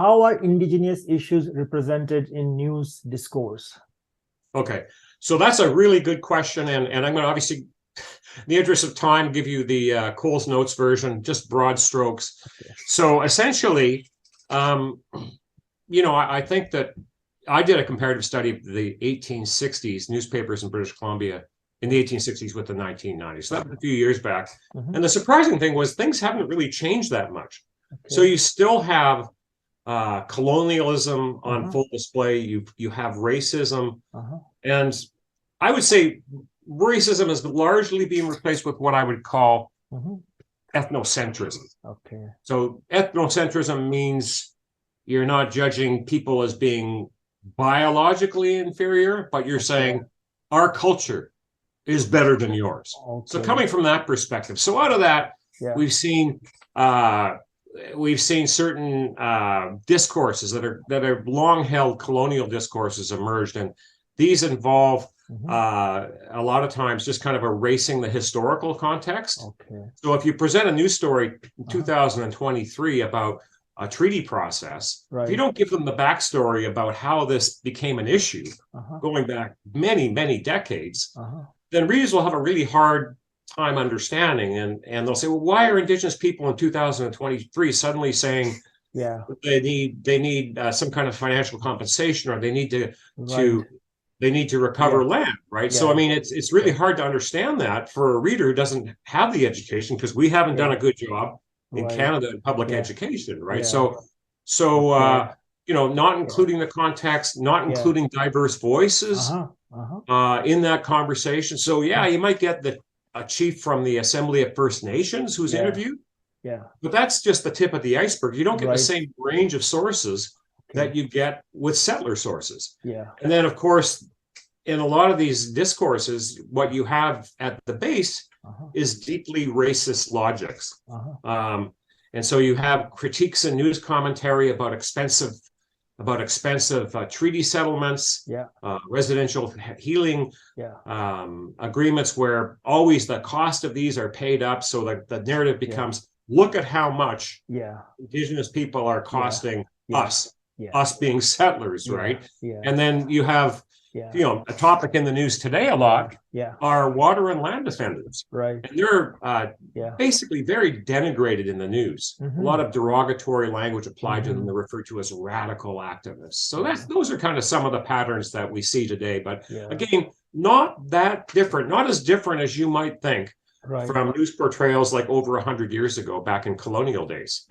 how are Indigenous issues represented in news discourse? Okay, so that's a really good question, and I'm going to obviously, in the interest of time, give you the Cole's Notes version, just broad strokes. Okay. So essentially, I think that I did a comparative study of the 1860s newspapers in British Columbia in the 1860s with the 1990s. So that was a few years back. And the surprising thing was things haven't really changed that much. Okay. So you still have colonialism on full display. You have racism. And I would say racism is largely being replaced with what I would call ethnocentrism. Okay. So ethnocentrism means you're not judging people as being biologically inferior, but you're saying our culture is better than yours. Okay. So coming from that perspective, so out of that, we've seen certain discourses that are long-held colonial discourses emerged, and these involve a lot of times just kind of erasing the historical context. Okay. So if you present a news story in 2023 about a treaty process, if you don't give them the backstory about how this became an issue going back many, many decades, then readers will have a really hard time understanding, and they'll say, well, why are Indigenous people in 2023 suddenly saying they need some kind of financial compensation, or they need to recover land, right? So I mean, it's really hard to understand that for a reader who doesn't have the education, because we haven't done a good job in Canada in public education, right? So not including the context, not including diverse voices in that conversation. So you might get a chief from the Assembly of First Nations who's interviewed, but that's just the tip of the iceberg. You don't get the same range of sources that you get with settler sources. And then, of course, in a lot of these discourses, what you have at the base is deeply racist logics. And so you have critiques and news commentary about expensive treaty settlements, residential healing agreements, where always the cost of these are paid up. So the narrative becomes, look at how much Indigenous people are costing us being settlers, right? And then you have a topic in the news today a lot are water and land defenders, and they're basically very denigrated in the news. A lot of derogatory language applied to them. They're referred to as radical activists. So those are kind of some of the patterns that we see today, but again, not that different, not as different as you might think from news portrayals like over 100 years ago, back in colonial days.